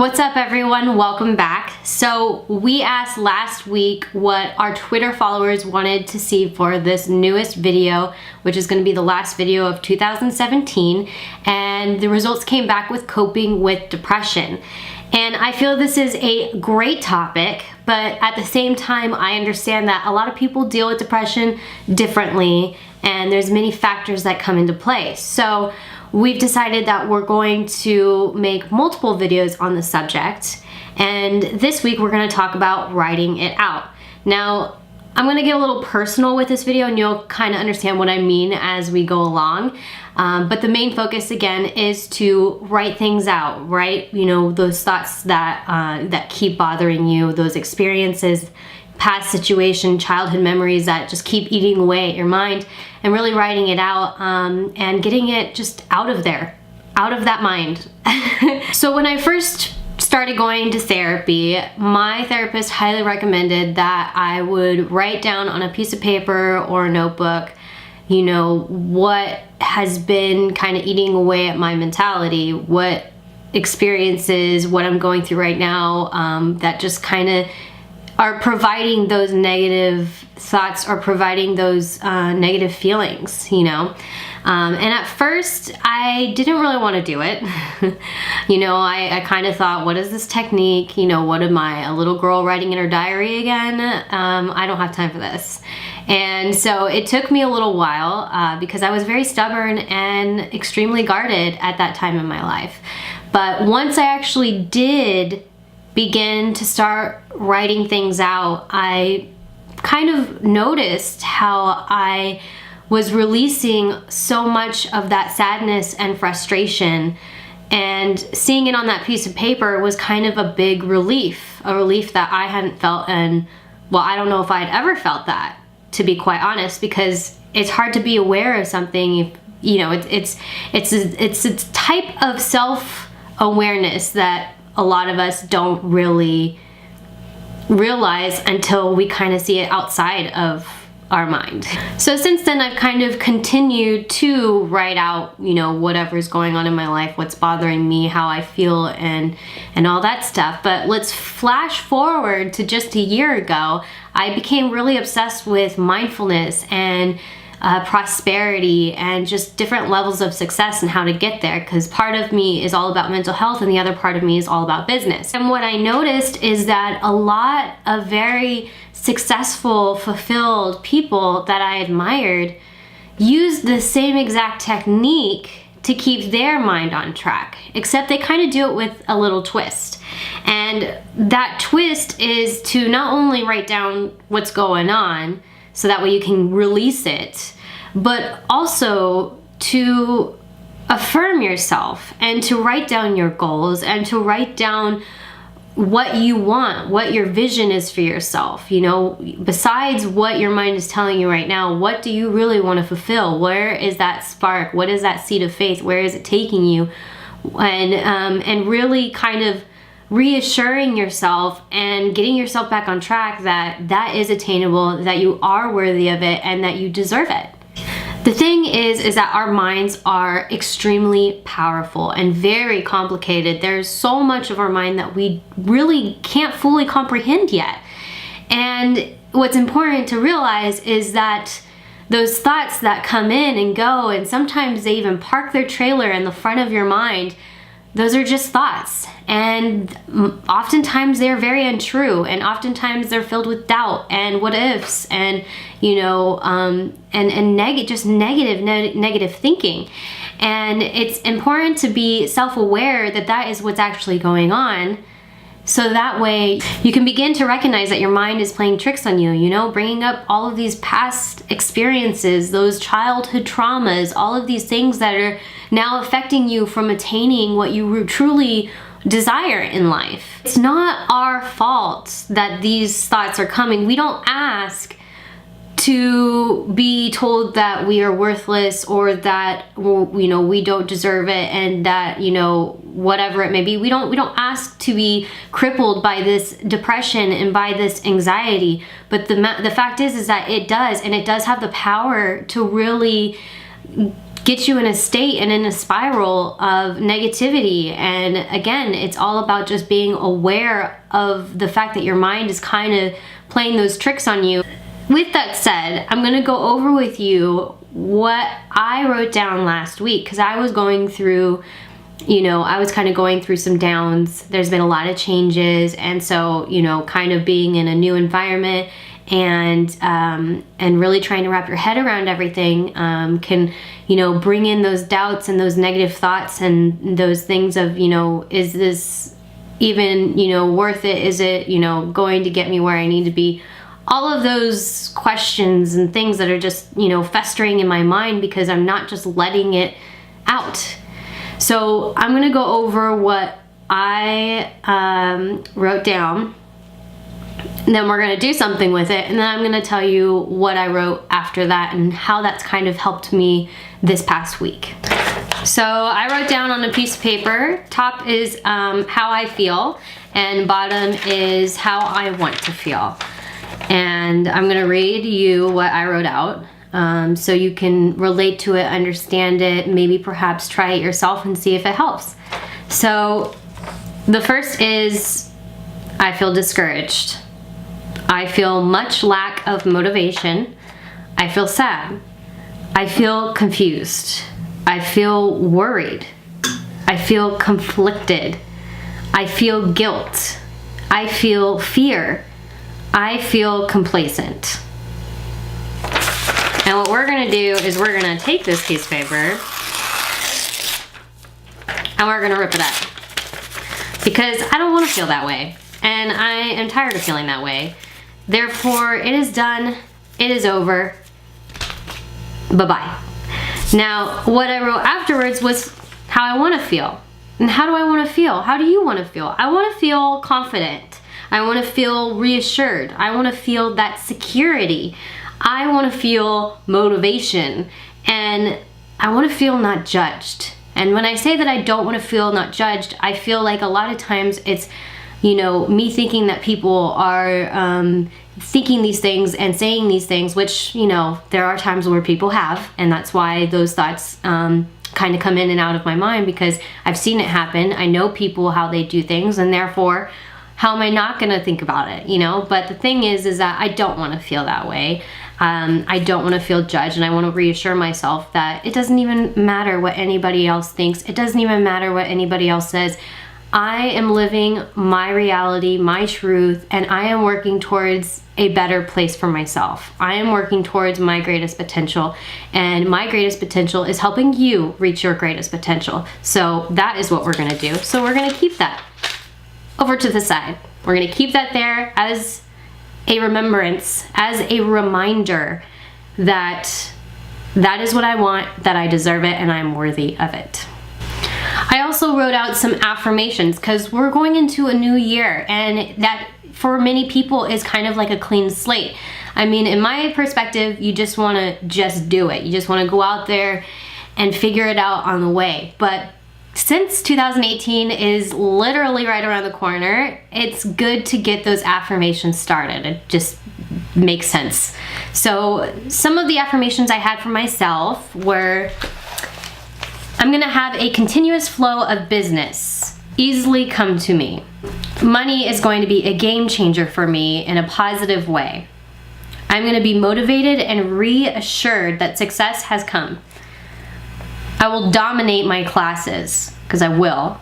What's up everyone? Welcome back. So we asked last week what our Twitter followers wanted to see for this newest video, which is going to be the last video of 2017, and the results came back with coping with depression. And I feel this is a great topic, but at the same time I understand that a lot of people deal with depression differently and there's many factors that come into play. So we've decided that we're going to make multiple videos on the subject, and this week we're going to talk about writing it out. Now, I'm going to get a little personal with this video and you'll kind of understand what I mean as we go along, but the main focus again is to write things out, right? You know, those thoughts that, that keep bothering you, those experiences, past situation, childhood memories that just keep eating away at your mind, and really writing it out and getting it just out of there, out of that mind. So when I first started going to therapy, my therapist highly recommended that I would write down on a piece of paper or a notebook, you know, what has been kind of eating away at my mentality, what experiences, what I'm going through right now that just kind of are providing those negative thoughts or providing those negative feelings, you know. And at first I didn't really want to do it. You know, I kind of thought, what is this technique? You know, what am I, a little girl writing in her diary again? I don't have time for this. And so it took me a little while because I was very stubborn and extremely guarded at that time in my life. But once I actually did begin to start writing things out, I kind of noticed how I was releasing so much of that sadness and frustration, and seeing it on that piece of paper was kind of a big relief, a relief that I hadn't felt. And well, I don't know if I'd ever felt that, to be quite honest, because it's hard to be aware of something if, you know, it's a type of self-awareness that a lot of us don't really realize until we kind of see it outside of our mind. So since then I've kind of continued to write out, you know, whatever's going on in my life, what's bothering me, how I feel, and all that stuff. But let's flash forward to just a year ago. I became really obsessed with mindfulness and prosperity and just different levels of success and how to get there, because part of me is all about mental health and the other part of me is all about business. And what I noticed is that a lot of very successful, fulfilled people that I admired used the same exact technique to keep their mind on track, except they kind of do it with a little twist. And that twist is to not only write down what's going on so that way you can release it, but also to affirm yourself and to write down your goals and to write down what you want, what your vision is for yourself. You know, besides what your mind is telling you right now, what do you really want to fulfill? Where is that spark? What is that seed of faith? Where is it taking you? And really kind of reassuring yourself and getting yourself back on track that that is attainable, that you are worthy of it, and that you deserve it. The thing is that our minds are extremely powerful and very complicated. There's so much of our mind that we really can't fully comprehend yet. And what's important to realize is that those thoughts that come in and go, and sometimes they even park their trailer in the front of your mind, those are just thoughts, and oftentimes they're very untrue, and oftentimes they're filled with doubt and what ifs, and you know, just negative thinking. And it's important to be self-aware that that is what's actually going on, so that way you can begin to recognize that your mind is playing tricks on you, you know, bringing up all of these past experiences, those childhood traumas, all of these things that are now affecting you from attaining what you truly desire in life. It's not our fault that these thoughts are coming. We don't ask to be told that we are worthless or that, you know, we don't deserve it, and that, you know, whatever it may be. We don't ask to be crippled by this depression and by this anxiety. But the fact is that it does, and it does have the power to really get you in a state and in a spiral of negativity. And again, it's all about just being aware of the fact that your mind is kind of playing those tricks on you. With that said, I'm gonna go over with you what I wrote down last week, because I was going through, I was kind of going through some downs. There's been a lot of changes, and so, kind of being in a new environment and really trying to wrap your head around everything can, bring in those doubts and those negative thoughts and those things of, is this even, worth it? Is it, going to get me where I need to be? All of those questions and things that are just, festering in my mind because I'm not just letting it out. So I'm gonna go over what I wrote down, and then we're gonna do something with it, and then I'm gonna tell you what I wrote after that and how that's kind of helped me this past week. So I wrote down on a piece of paper, top is how I feel, and bottom is how I want to feel. And I'm gonna read you what I wrote out so you can relate to it, understand it, maybe perhaps try it yourself and see if it helps. So the first is, I feel discouraged. I feel much lack of motivation. I feel sad. I feel confused. I feel worried. I feel conflicted. I feel guilt. I feel fear. I feel complacent. And what we're gonna do is we're gonna take this piece of paper and we're gonna rip it up. Because I don't wanna feel that way. And I am tired of feeling that way. Therefore, it is done, it is over, bye-bye. Now, what I wrote afterwards was how I wanna feel. And how do I wanna feel? How do you wanna feel? I wanna feel confident. I wanna feel reassured. I wanna feel that security. I wanna feel motivation. And I wanna feel not judged. And when I say that I don't wanna feel not judged, I feel like a lot of times it's, me thinking that people are thinking these things and saying these things, which, there are times where people have, and that's why those thoughts kind of come in and out of my mind, because I've seen it happen. I know people, how they do things, and therefore, how am I not gonna think about it, But the thing is that I don't wanna feel that way. I don't wanna feel judged, and I wanna reassure myself that it doesn't even matter what anybody else thinks. It doesn't even matter what anybody else says. I am living my reality, my truth, and I am working towards a better place for myself. I am working towards my greatest potential, and my greatest potential is helping you reach your greatest potential. So that is what we're gonna do. So we're gonna keep that over to the side. We're gonna keep that there as a remembrance, as a reminder that that is what I want, that I deserve it, and I'm worthy of it. I also wrote out some affirmations because we're going into a new year, and that for many people is kind of like a clean slate. I mean, in my perspective, you just want to just do it. You just want to go out there and figure it out on the way. But since 2018 is literally right around the corner, it's good to get those affirmations started. It just makes sense. So some of the affirmations I had for myself were, I'm gonna have a continuous flow of business easily come to me. Money is going to be a game changer for me in a positive way. I'm gonna be motivated and reassured that success has come. I will dominate my classes, because I will,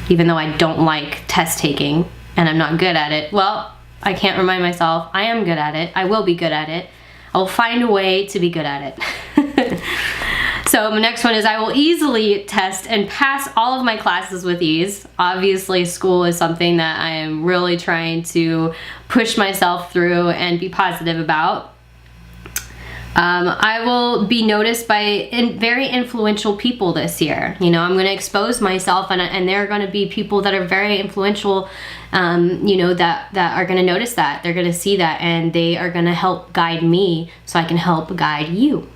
even though I don't like test taking and I'm not good at it. Well, I can't remind myself, I am good at it. I will be good at it. I will find a way to be good at it. So the next one is, I will easily test and pass all of my classes with ease. Obviously, school is something that I am really trying to push myself through and be positive about. I will be noticed by very influential people this year. I'm going to expose myself, and there are going to be people that are very influential, that are going to notice that. They're going to see that, and they are going to help guide me so I can help guide you.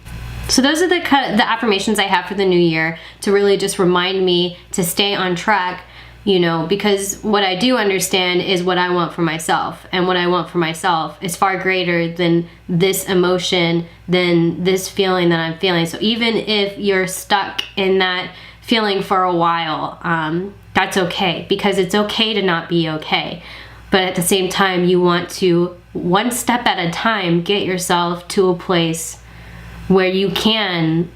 So those are the affirmations I have for the new year to really just remind me to stay on track you know, because what I do understand is what I want for myself, and what I want for myself is far greater than this emotion, than this feeling that I'm feeling. So even if you're stuck in that feeling for a while, that's okay, because it's okay to not be okay. But at the same time, you want to, one step at a time, get yourself to a place where you can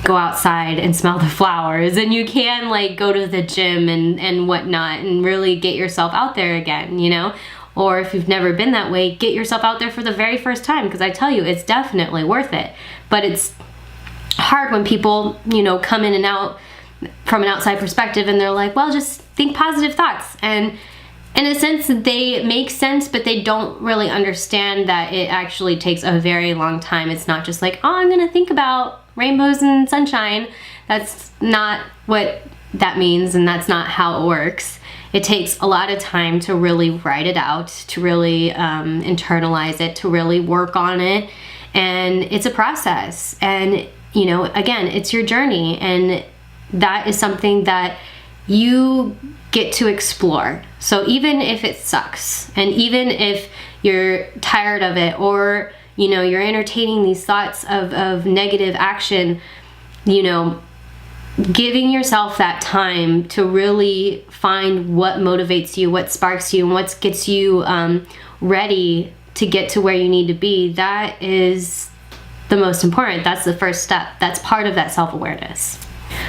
go outside and smell the flowers, and you can like go to the gym and whatnot, and really get yourself out there again, you know? Or if you've never been that way, get yourself out there for the very first time, because I tell you, it's definitely worth it. But it's hard when people, you know, come in and out from an outside perspective, and they're like, well, just think positive thoughts. And in a sense, they make sense, but they don't really understand that it actually takes a very long time. It's not just like, oh, I'm gonna think about rainbows and sunshine. That's not what that means, and that's not how it works. It takes a lot of time to really write it out, to really internalize it, to really work on it. And it's a process. And, you know, again, it's your journey, and that is something that you get to explore. So even if it sucks, and even if you're tired of it, or, you know, you're entertaining these thoughts of negative action, you know, giving yourself that time to really find what motivates you, what sparks you, and what gets you ready to get to where you need to be, that is the most important. That's the first step. That's part of that self-awareness.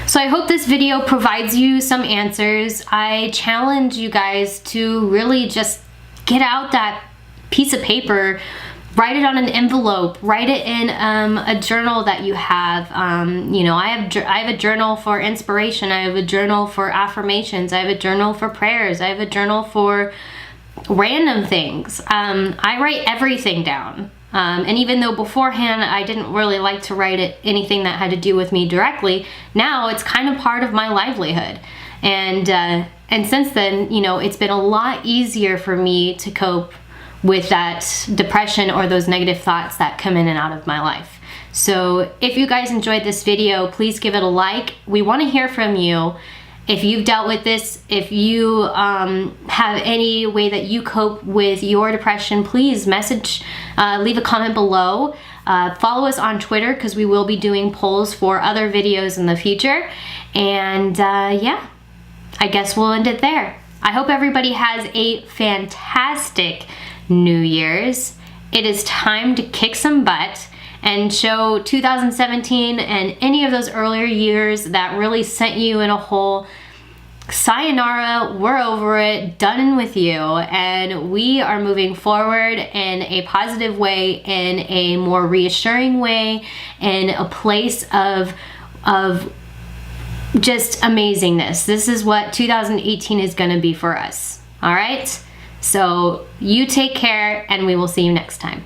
So I hope this video provides you some answers. I challenge you guys to really just get out that piece of paper, write it on an envelope, write it in a journal that you have. You know, I have a journal for inspiration, I have a journal for affirmations, I have a journal for prayers, I have a journal for random things. I write everything down. And even though beforehand I didn't really like to write anything that had to do with me directly, now it's kind of part of my livelihood. And since then, you know, it's been a lot easier for me to cope with that depression or those negative thoughts that come in and out of my life. So if you guys enjoyed this video, please give it a like. We want to hear from you. If you've dealt with this, if you have any way that you cope with your depression, please message, leave a comment below. Follow us on Twitter, because we will be doing polls for other videos in the future. And yeah, I guess we'll end it there. I hope everybody has a fantastic New Year's. It is time to kick some butt and show 2017 and any of those earlier years that really sent you in a hole. Sayonara, we're over it, done and with you, and we are moving forward in a positive way, in a more reassuring way, in a place of just amazingness. This is what 2018 is going to be for us. All right? So you take care, and we will see you next time.